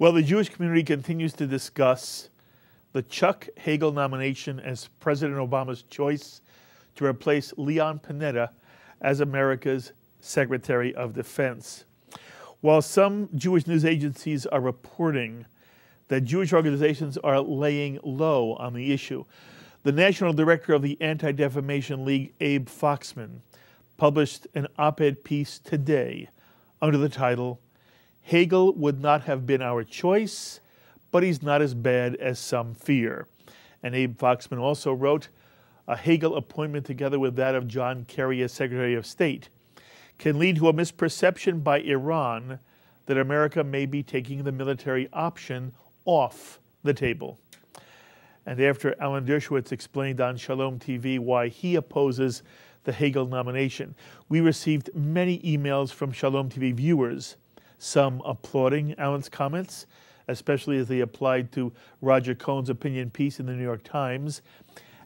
Well, the Jewish community continues to discuss the Chuck Hagel nomination as President Obama's choice to replace Leon Panetta as America's Secretary of Defense. While some Jewish news agencies are reporting that Jewish organizations are laying low on the issue, the national director of the Anti-Defamation League, Abe Foxman, published an op-ed piece today under the title, "Hagel would not have been our choice, but he's not as bad as some fear." And Abe Foxman also wrote, "A Hagel appointment together with that of John Kerry as Secretary of State can lead to a misperception by Iran that America may be taking the military option off the table." And after Alan Dershowitz explained on Shalom TV why he opposes the Hagel nomination, we received many emails from Shalom TV viewers, some applauding Alan's comments, especially as they applied to Roger Cohn's opinion piece in the New York Times,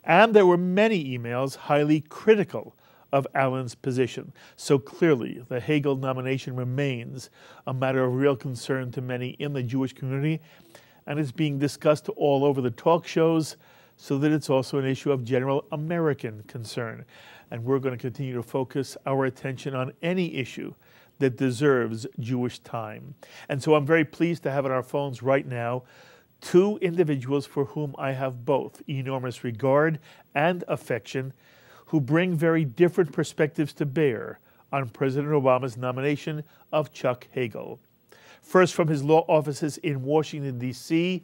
and there were many emails highly critical of Alan's position. So clearly, the Hagel nomination remains a matter of real concern to many in the Jewish community, and is being discussed all over the talk shows, so that it's also an issue of general American concern. And we're going to continue to focus our attention on any issue that deserves Jewish time. And so I'm very pleased to have on our phones right now two individuals for whom I have both enormous regard and affection, who bring very different perspectives to bear on President Obama's nomination of Chuck Hagel. First, from his law offices in Washington, D.C.,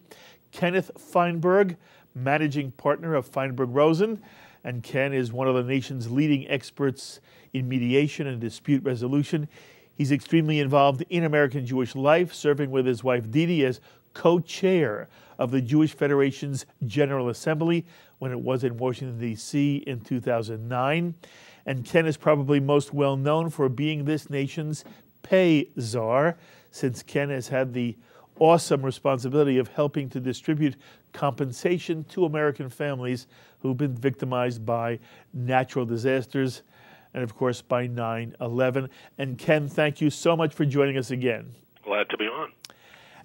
Kenneth Feinberg, managing partner of Feinberg Rosen, and Ken is one of the nation's leading experts in mediation and dispute resolution. He's extremely involved in American Jewish life, serving with his wife Didi as co-chair of the Jewish Federation's General Assembly when it was in Washington, D.C. in 2009. And Ken is probably most well known for being this nation's pay czar, since Ken has had the awesome responsibility of helping to distribute compensation to American families who've been victimized by natural disasters and, of course, by 9/11. And Ken, thank you so much for joining us again. Glad to be on.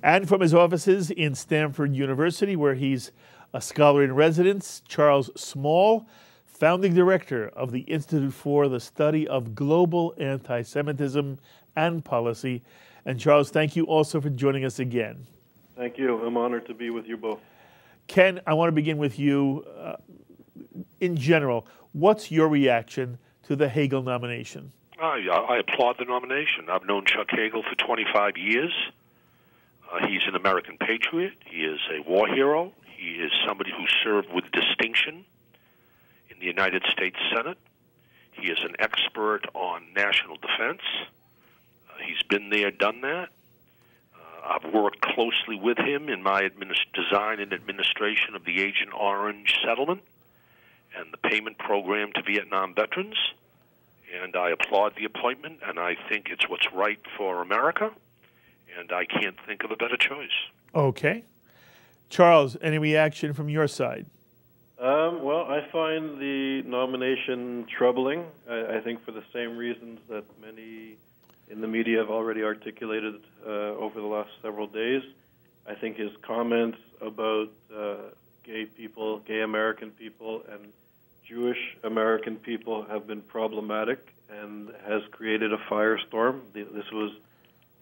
And from his offices in Stanford University, where he's a scholar in residence, Charles Small, founding director of the Institute for the Study of Global Antisemitism and Policy. And Charles, thank you also for joining us again. Thank you. I'm honored to be with you both. Ken, I want to begin with you. In general, what's your reaction to the Hagel nomination? I applaud the nomination. I've known Chuck Hagel for 25 years. He's an American patriot. He is a war hero. He is somebody who served with distinction in the United States Senate. He is an expert on national defense. He's been there, done that. I've worked closely with him in my design and administration of the Agent Orange settlement and the payment program to Vietnam veterans. And I applaud the appointment, and I think it's what's right for America, and I can't think of a better choice. Okay. Charles, any reaction from your side? Well, I find the nomination troubling. I think for the same reasons that many in the media have already articulated over the last several days. I think his comments about gay people, gay American people, and Jewish American people have been problematic and has created a firestorm. This was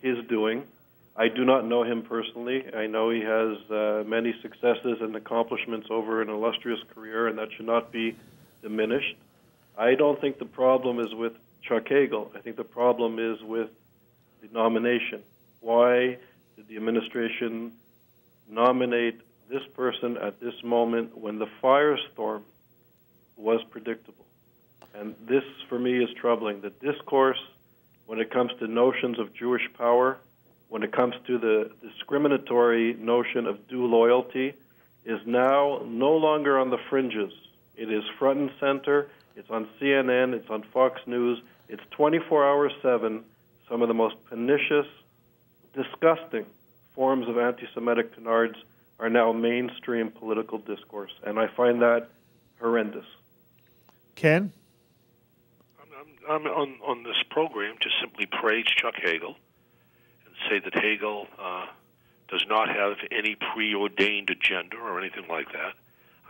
his doing. I do not know him personally. I know he has many successes and accomplishments over an illustrious career, and that should not be diminished. I don't think the problem is with Chuck Hagel. I think the problem is with the nomination. Why did the administration nominate this person at this moment when the firestorm was predictable? And this, for me, is troubling. The discourse, when it comes to notions of Jewish power, when it comes to the discriminatory notion of due loyalty, is now no longer on the fringes. It is front and center. It's on CNN. It's on Fox News. It's 24 hours 7. Some of the most pernicious, disgusting forms of anti-Semitic canards are now mainstream political discourse, and I find that horrendous. Ken? I'm on this program to simply praise Chuck Hagel and say that Hagel does not have any preordained agenda or anything like that.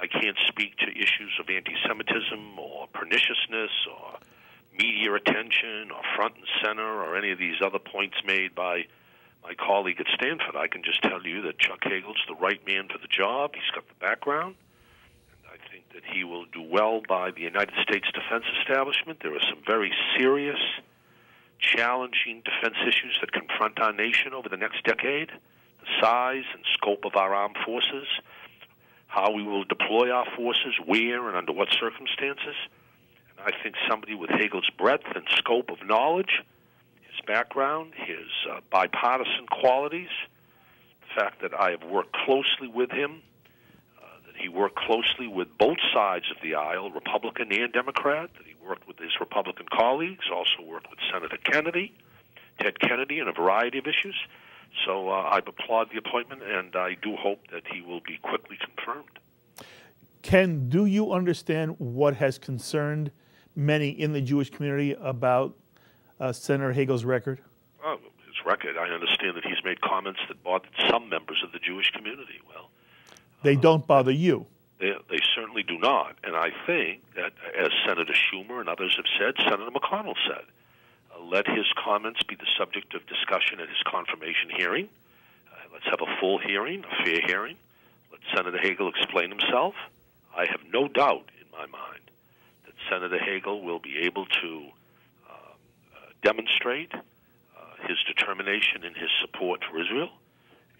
I can't speak to issues of anti-Semitism or perniciousness or media attention or front and center or any of these other points made by my colleague at Stanford. I can just tell you that Chuck Hagel's the right man for the job. He's got the background. And I think that he will do well by the United States defense establishment. There are some very serious, challenging defense issues that confront our nation over the next decade. The size and scope of our armed forces, how we will deploy our forces, where and under what circumstances. And I think somebody with Hagel's breadth and scope of knowledge, his background, his bipartisan qualities, the fact that I have worked closely with him, that he worked closely with both sides of the aisle, Republican and Democrat, that he worked with his Republican colleagues, also worked with Senator Kennedy, Ted Kennedy, on a variety of issues. So I applaud the appointment, and I do hope that he will be quickly confirmed. Ken, do you understand what has concerned many in the Jewish community about Senator Hagel's record? Well, his record, I understand that he's made comments that bothered some members of the Jewish community. Well, they don't bother you. They certainly do not. And I think that, as Senator Schumer and others have said, Senator McConnell said, let his comments be the subject of discussion at his confirmation hearing. Let's have a full hearing, a fair hearing. Let Senator Hagel explain himself. I have no doubt in my mind that Senator Hagel will be able to demonstrate his determination and his support for Israel.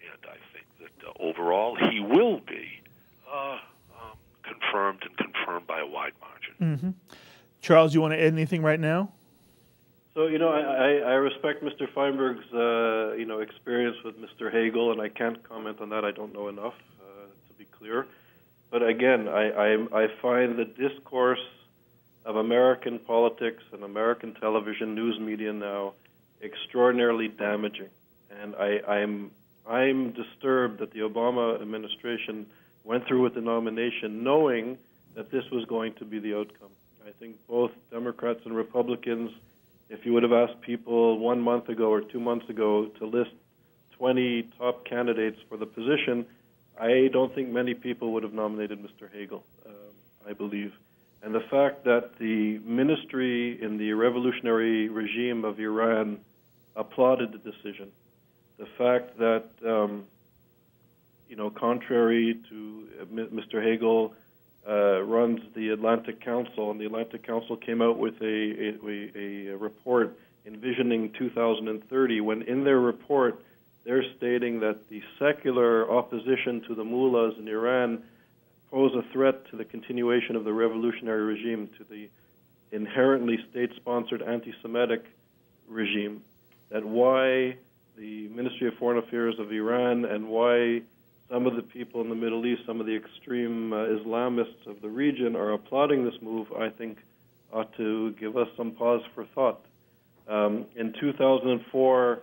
And I think that overall he will be confirmed and confirmed by a wide margin. Mm-hmm. Charles, you want to add anything right now? So, I respect Mr. Feinberg's, experience with Mr. Hagel, and I can't comment on that. I don't know enough, to be clear. But again, I find the discourse of American politics and American television news media now extraordinarily damaging. And I'm disturbed that the Obama administration went through with the nomination knowing that this was going to be the outcome. I think both Democrats and Republicans, if you would have asked people 1 month ago or 2 months ago to list 20 top candidates for the position, I don't think many people would have nominated Mr. Hagel, I believe. And the fact that the ministry in the revolutionary regime of Iran applauded the decision, the fact that, contrary to Mr. Hagel, runs the Atlantic Council, and the Atlantic Council came out with a report envisioning 2030, when in their report they're stating that the secular opposition to the mullahs in Iran pose a threat to the continuation of the revolutionary regime, to the inherently state-sponsored anti-Semitic regime, that why the Ministry of Foreign Affairs of Iran and why some of the people in the Middle East, some of the extreme Islamists of the region are applauding this move, I think ought to give us some pause for thought. In 2004,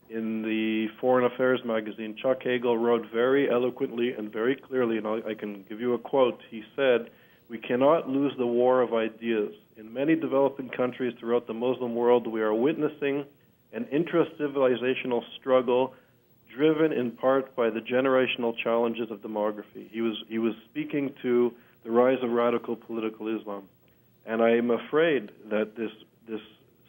in the Foreign Affairs magazine, Chuck Hagel wrote very eloquently and very clearly, and I can give you a quote. He said, "We cannot lose the war of ideas. In many developing countries throughout the Muslim world, we are witnessing an intra-civilizational struggle driven in part by the generational challenges of demography." He was speaking to the rise of radical political Islam. And I am afraid that this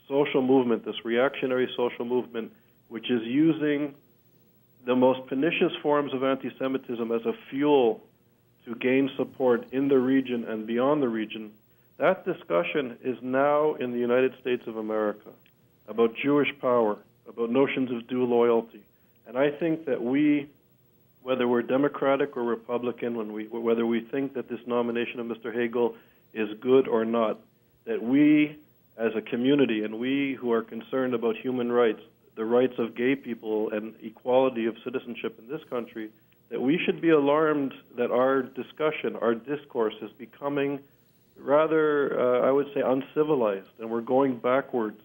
social movement, this reactionary social movement, which is using the most pernicious forms of anti-Semitism as a fuel to gain support in the region and beyond the region, that discussion is now in the United States of America about Jewish power, about notions of due loyalty. And I think that we, whether we're Democratic or Republican, whether we think that this nomination of Mr. Hagel is good or not, that we as a community, and we who are concerned about human rights, the rights of gay people and equality of citizenship in this country, that we should be alarmed that our discussion, our discourse is becoming rather, I would say, uncivilized, and we're going backwards.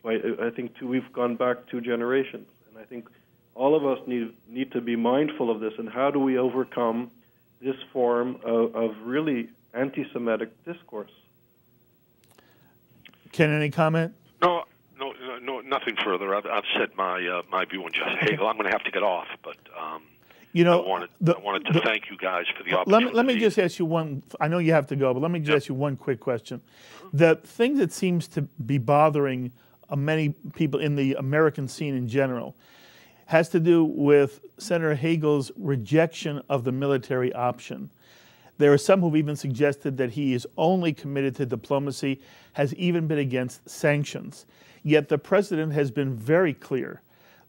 I think we've gone back 2 generations, and I think all of us need to be mindful of this, and how do we overcome this form of really anti-Semitic discourse? Ken, any comment? no, nothing further. I've said my my view on Chuck Hagel. I'm going to have to get off, but you know, I wanted to thank you guys for the opportunity. Let me just ask you one. I know you have to go, but let me just ask you one quick question. The thing that seems to be bothering many people in the American scene in general has to do with Senator Hagel's rejection of the military option. There are some who've even suggested that he is only committed to diplomacy, has even been against sanctions. Yet the president has been very clear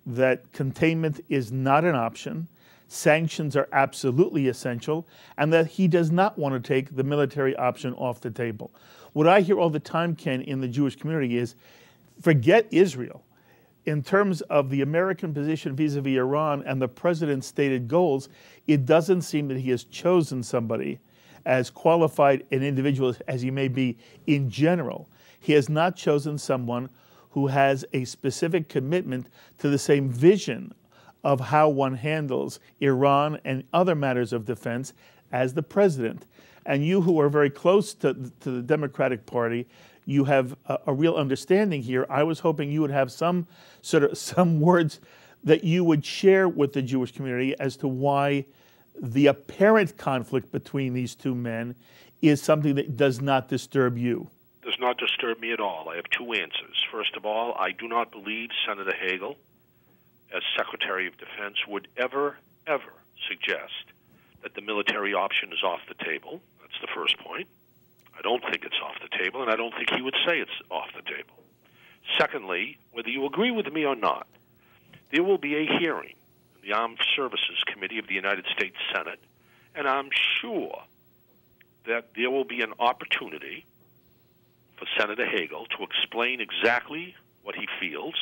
that containment is not an option, sanctions are absolutely essential, and that he does not want to take the military option off the table. What I hear all the time, Ken, in the Jewish community is, forget Israel. In terms of the American position vis-a-vis Iran and the president's stated goals, it doesn't seem that he has chosen somebody as qualified an individual as he may be in general. He has not chosen someone who has a specific commitment to the same vision of how one handles Iran and other matters of defense as the president. And you who are very close to the Democratic Party, you have a real understanding here. I was hoping you would have some words that you would share with the Jewish community as to why the apparent conflict between these two men is something that does not disturb you. Does not disturb me at all. I have two answers. First of all, I do not believe Senator Hagel, as Secretary of Defense, would ever suggest that the military option is off the table. That's the first point. I don't think it's off the table, and I don't think he would say it's off the table. Secondly, whether you agree with me or not, there will be a hearing in the Armed Services Committee of the United States Senate, and I'm sure that there will be an opportunity for Senator Hagel to explain exactly what he feels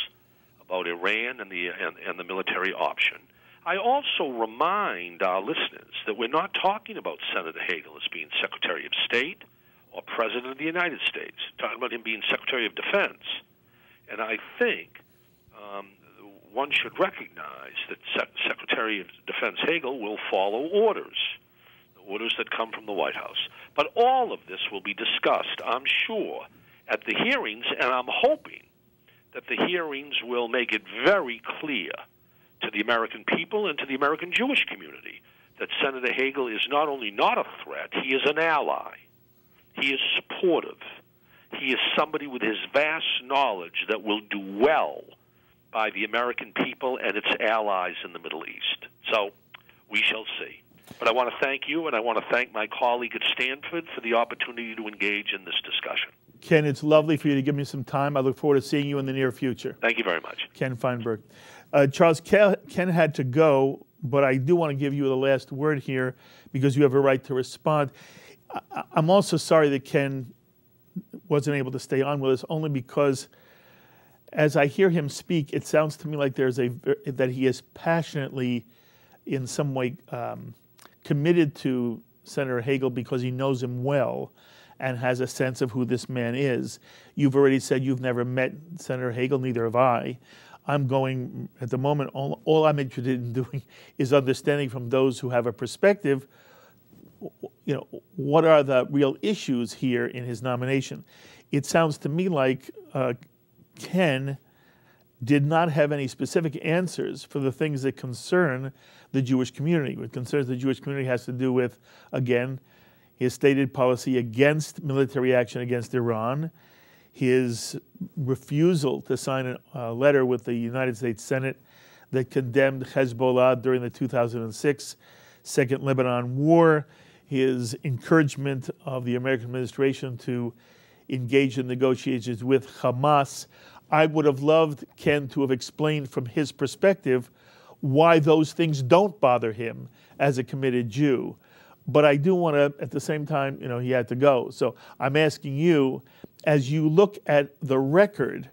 about Iran and the military option. I also remind our listeners that we're not talking about Senator Hagel as being Secretary of State or President of the United States. We're talking about him being Secretary of Defense. And I think one should recognize that Secretary of Defense Hagel will follow orders, the orders that come from the White House. But all of this will be discussed, I'm sure, at the hearings, and I'm hoping that the hearings will make it very clear to the American people and to the American Jewish community that Senator Hagel is not only not a threat, he is an ally. He is supportive. He is somebody with his vast knowledge that will do well by the American people and its allies in the Middle East. So we shall see. But I want to thank you, and I want to thank my colleague at Stanford for the opportunity to engage in this discussion. Ken, it's lovely for you to give me some time. I look forward to seeing you in the near future. Thank you very much. Ken Feinberg. Charles, Ken had to go, but I do want to give you the last word here because you have a right to respond. I'm also sorry that Ken wasn't able to stay on with us, only because as I hear him speak, it sounds to me like that he is passionately, in some way, committed to Senator Hagel because he knows him well and has a sense of who this man is. You've already said you've never met Senator Hagel, neither have I. I'm going, at the moment, all I'm interested in doing is understanding from those who have a perspective, what are the real issues here in his nomination. It sounds to me like Ken did not have any specific answers for the things that concern the Jewish community. What concerns the Jewish community has to do with, again, his stated policy against military action against Iran, his refusal to sign a letter with the United States Senate that condemned Hezbollah during the 2006 Second Lebanon War, his encouragement of the American administration to engage in negotiations with Hamas. I would have loved Ken to have explained from his perspective why those things don't bother him as a committed Jew. But I do want to, at the same time, he had to go. So I'm asking you, as you look at the record,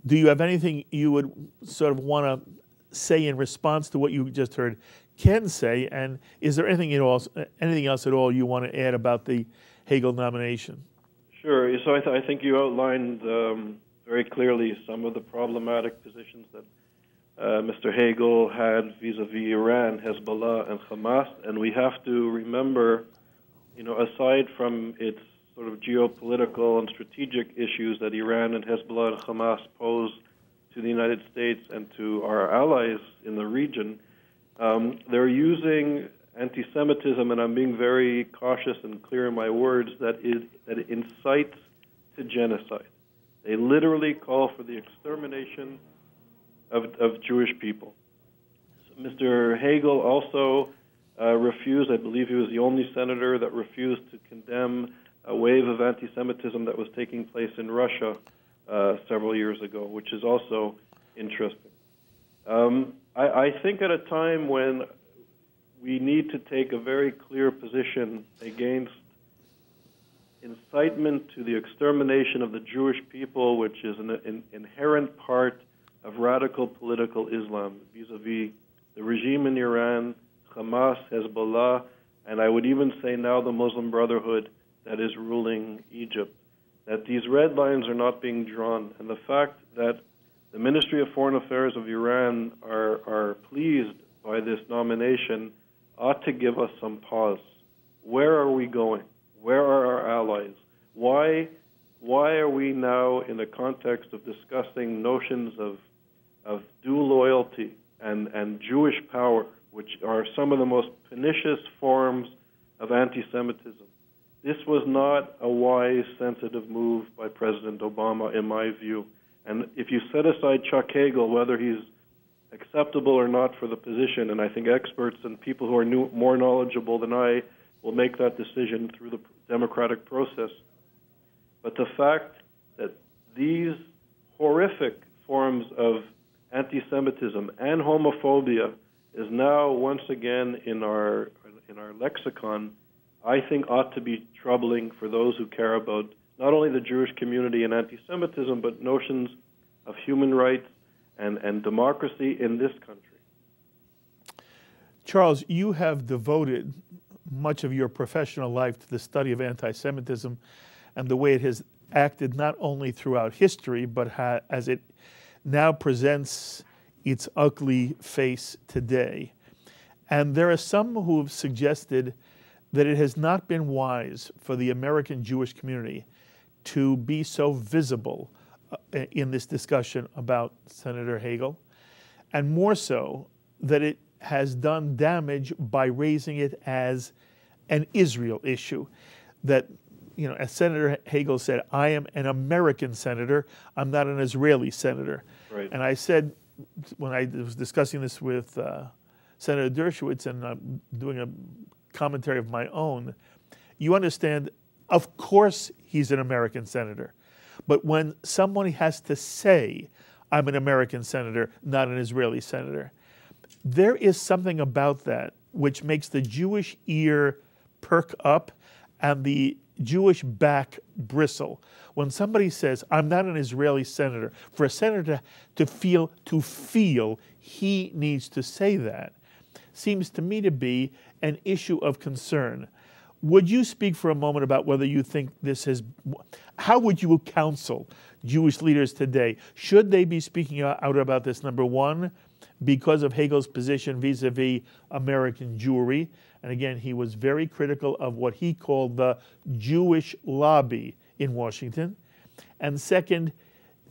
do you have anything you would sort of want to say in response to what you just heard Ken say? And is there anything else at all you want to add about the Hagel nomination? Sure. So I think you outlined very clearly some of the problematic positions that Mr. Hagel had vis-a-vis Iran, Hezbollah, and Hamas. And we have to remember, aside from its sort of geopolitical and strategic issues that Iran and Hezbollah and Hamas pose to the United States and to our allies in the region, they're using anti-Semitism, and I'm being very cautious and clear in my words, that it incites to genocide. They literally call for the extermination of Jewish people. So Mr. Hagel also refused, I believe he was the only senator that refused to condemn a wave of anti-Semitism that was taking place in Russia several years ago, which is also interesting. I think at a time when we need to take a very clear position against incitement to the extermination of the Jewish people, which is an inherent part of radical political Islam, vis-a-vis the regime in Iran, Hamas, Hezbollah, and I would even say now the Muslim Brotherhood that is ruling Egypt, that these red lines are not being drawn. And the fact that the Ministry of Foreign Affairs of Iran are pleased by this nomination ought to give us some pause. Where are we going? Where are our allies? Why are we now in the context of discussing notions of dual loyalty and Jewish power, which are some of the most pernicious forms of anti-Semitism? This was not a wise, sensitive move by President Obama, in my view. And if you set aside Chuck Hagel, whether he's acceptable or not for the position, and I think experts and people who are more knowledgeable than I will make that decision through the democratic process. But the fact that these horrific forms of anti-Semitism and homophobia is now once again in our lexicon, I think ought to be troubling for those who care about not only the Jewish community and anti-Semitism, but notions of human rights and democracy in this country. Charles, you have devoted much of your professional life to the study of anti-Semitism and the way it has acted not only throughout history, but as it now presents its ugly face today. And there are some who have suggested that it has not been wise for the American Jewish community to be so visible in this discussion about Senator Hagel, and more so that it has done damage by raising it as an Israel issue. That, you know, as Senator Hagel said, I am an American senator, I'm not an Israeli senator. Right. And I said, when I was discussing this with Senator Dershowitz, and I'm doing a commentary of my own, you understand, of course he's an American senator. But when someone has to say, I'm an American senator, not an Israeli senator, there is something about that which makes the Jewish ear perk up and the Jewish back bristle. When somebody says, I'm not an Israeli senator, for a senator to feel he needs to say that, seems to me to be an issue of concern. Would you speak for a moment about whether you think this has, how would you counsel Jewish leaders today? Should they be speaking out about this, number one, because of Hagel's position vis-a-vis American Jewry? And again, he was very critical of what he called the Jewish lobby in Washington. And second,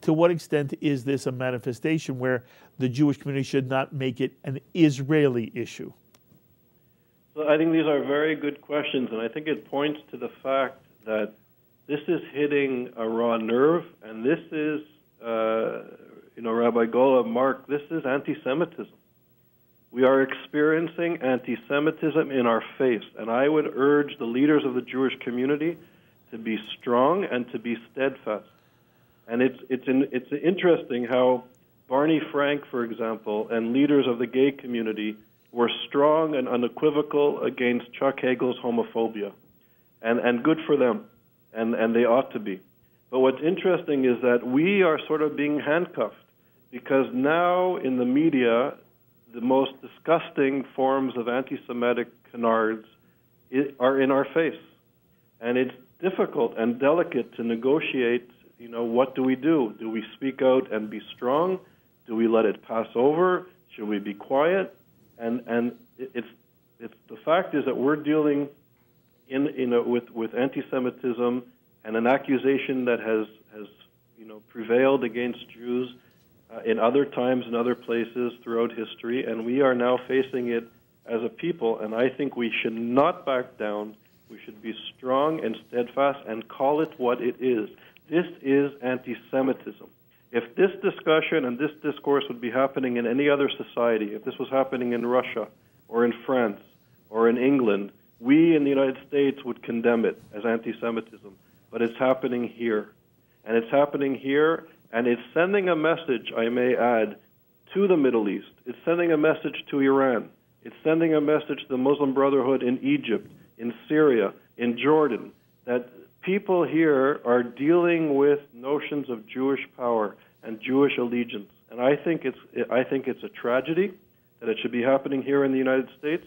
to what extent is this a manifestation where the Jewish community should not make it an Israeli issue? So I think these are very good questions, and I think it points to the fact that this is hitting a raw nerve, and this is, Rabbi Gola, Mark, this is anti-Semitism. We are experiencing anti-Semitism in our face, and I would urge the leaders of the Jewish community to be strong and to be steadfast. And it's interesting how Barney Frank, for example, and leaders of the gay community were strong and unequivocal against Chuck Hagel's homophobia. And good for them, and they ought to be. But what's interesting is that we are sort of being handcuffed, because now in the media, the most disgusting forms of anti-Semitic canards are in our face. And it's difficult and delicate to negotiate, what do we do? Do we speak out and be strong? Do we let it pass over? Should we be quiet? And it's the fact is that we're dealing with anti-Semitism and an accusation that has prevailed against Jews in other times, in other places throughout history, and we are now facing it as a people, and I think we should not back down. We should be strong and steadfast and call it what it is. This is anti-Semitism. If this discussion and this discourse would be happening in any other society, if this was happening in Russia or in France or in England, we in the United States would condemn it as anti-Semitism. But it's happening here. And it's happening here, and it's sending a message, I may add, to the Middle East. It's sending a message to Iran. It's sending a message to the Muslim Brotherhood in Egypt, in Syria, in Jordan, that people here are dealing with notions of Jewish power and Jewish allegiance. And I think it's a tragedy that it should be happening here in the United States,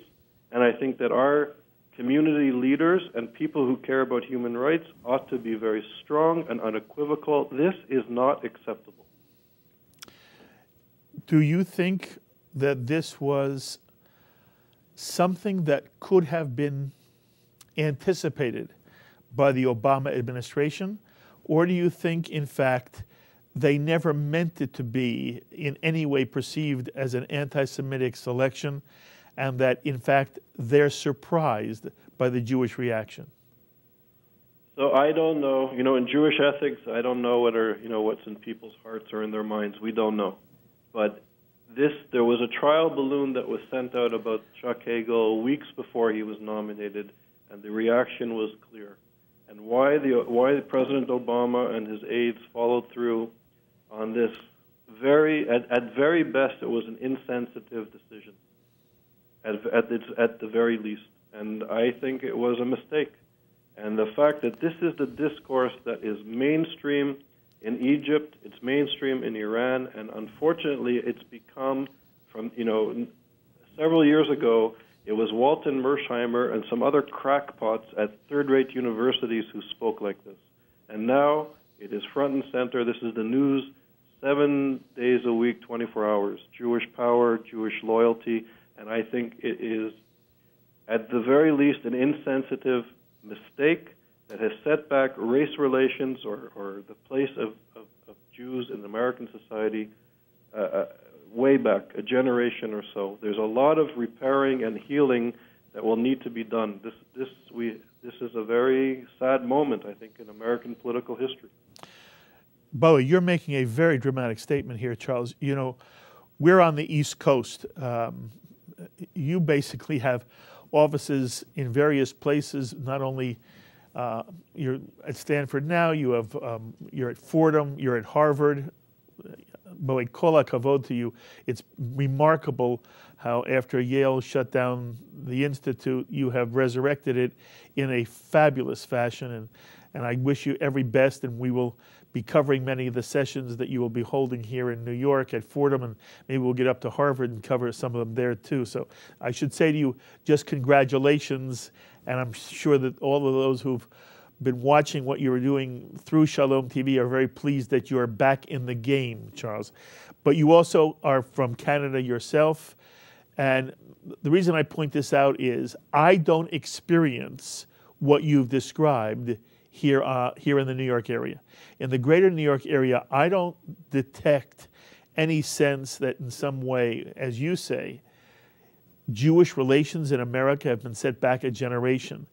and I think that our community leaders and people who care about human rights ought to be very strong and unequivocal. This is not acceptable. Do you think that this was something that could have been anticipated by the Obama administration, or do you think, in fact, they never meant it to be in any way perceived as an anti-Semitic selection, and that, in fact, they're surprised by the Jewish reaction? So I don't know. In Jewish ethics, I don't know whether, what's in people's hearts or in their minds. We don't know. But there was a trial balloon that was sent out about Chuck Hagel weeks before he was nominated, and the reaction was clear. And why President Obama and his aides followed through on this at very best, it was an insensitive decision. At the very least. And I think it was a mistake. And the fact that this is the discourse that is mainstream in Egypt, it's mainstream in Iran, and unfortunately it's become from, several years ago, it was Walton Mersheimer and some other crackpots at third-rate universities who spoke like this. And now it is front and center. This is the news 7 days a week, 24 hours. Jewish power, Jewish loyalty. And I think it is, at the very least, an insensitive mistake that has set back race relations or the place of Jews in American society way back, a generation or so. There's a lot of repairing and healing that will need to be done. This is a very sad moment, I think, in American political history. By the way, you're making a very dramatic statement here, Charles. We're on the East Coast. You basically have offices in various places. Not only you're at Stanford now, you're at Fordham, you're at Harvard. Boy, kol hakavod to you. It's remarkable how after Yale shut down the institute, you have resurrected it in a fabulous fashion. And I wish you every best, and we will be covering many of the sessions that you will be holding here in New York at Fordham, and maybe we'll get up to Harvard and cover some of them there too. So I should say to you, just congratulations, and I'm sure that all of those who've been watching what you were doing through Shalom TV are very pleased that you are back in the game, Charles. But you also are from Canada yourself, and the reason I point this out is I don't experience what you've described here in the New York area. In the greater New York area, I don't detect any sense that in some way, as you say, Jewish relations in America have been set back a generation.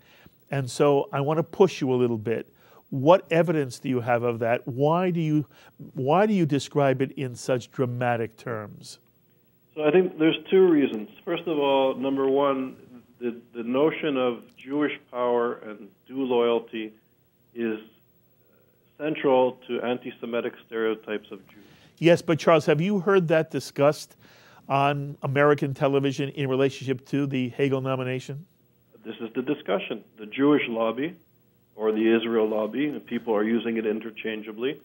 And so I want to push you a little bit. What evidence do you have of that? Why do you describe it in such dramatic terms? So I think there's two reasons. First of all, number one, the notion of Jewish power and due loyalty is central to anti-Semitic stereotypes of Jews. Yes, but Charles, have you heard that discussed on American television in relationship to the Hagel nomination? This is the discussion. The Jewish lobby or the Israel lobby, and people are using it interchangeably.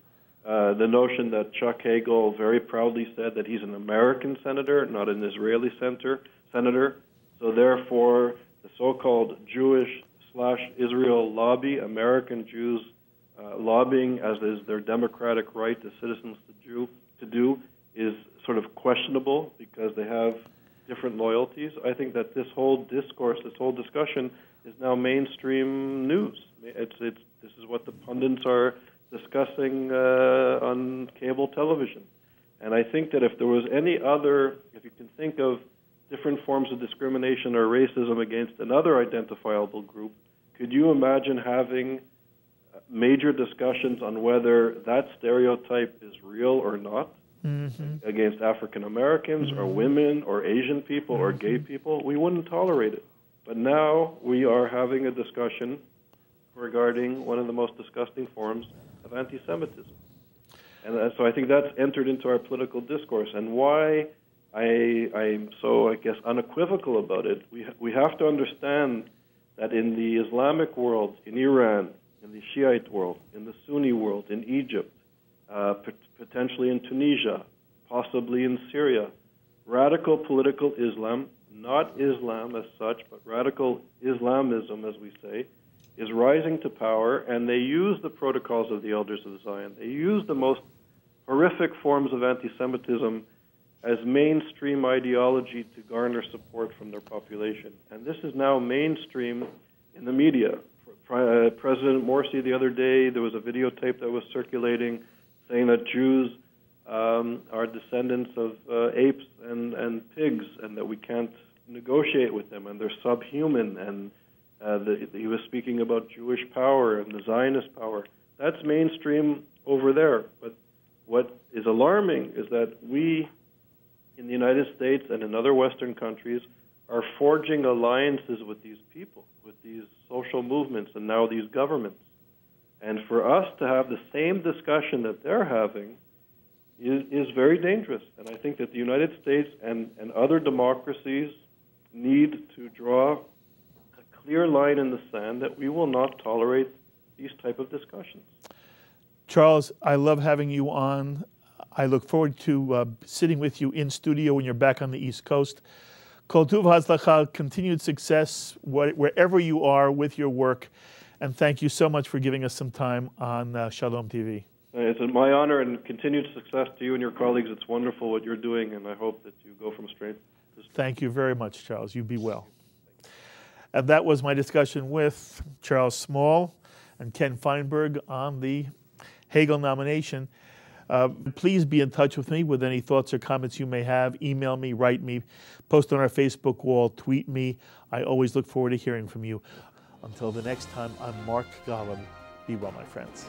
The notion that Chuck Hagel very proudly said that he's an American senator, not an Israeli senator. So therefore, the so-called Jewish/Israel lobby, American Jews lobbying, as is their democratic right as citizens to do, is sort of questionable because they have different loyalties. I think that this whole discourse, this whole discussion, is now mainstream news. This is what the pundits are discussing on cable television. And I think that if there was any other, if you can think of different forms of discrimination or racism against another identifiable group, could you imagine having major discussions on whether that stereotype is real or not against African Americans or women or Asian people or gay people? We wouldn't tolerate it. But now we are having a discussion regarding one of the most disgusting forms of anti-Semitism. And so I think that's entered into our political discourse. And why I'm so, I guess, unequivocal about it, we have to understand that in the Islamic world, in Iran, in the Shiite world, in the Sunni world, in Egypt, potentially in Tunisia, possibly in Syria, radical political Islam, not Islam as such, but radical Islamism, as we say, is rising to power, and they use the protocols of the Elders of Zion. They use the most horrific forms of anti-Semitism as mainstream ideology to garner support from their population. And this is now mainstream in the media. President Morsi the other day, there was a videotape that was circulating saying that Jews are descendants of apes and pigs, and that we can't negotiate with them, and they're subhuman, and he was speaking about Jewish power and the Zionist power. That's mainstream over there. But what is alarming is that we, in the United States and in other Western countries, are forging alliances with these people, with these social movements, and now these governments. And for us to have the same discussion that they're having is very dangerous. And I think that the United States and other democracies need to draw a clear line in the sand that we will not tolerate these type of discussions. Charles, I love having you on. I look forward to sitting with you in studio when you're back on the East Coast. Kol tuv hatzlacha, continued success wherever you are with your work. And thank you so much for giving us some time on Shalom TV. It's my honor, and continued success to you and your colleagues. It's wonderful what you're doing, and I hope that you go from strength to strength. Thank you very much, Charles. You be well. And that was my discussion with Charles Small and Ken Feinberg on the Hagel nomination. Please be in touch with me with any thoughts or comments you may have. Email me, write me, post on our Facebook wall, tweet me. I always look forward to hearing from you. Until the next time, I'm Mark Golub. Be well, my friends.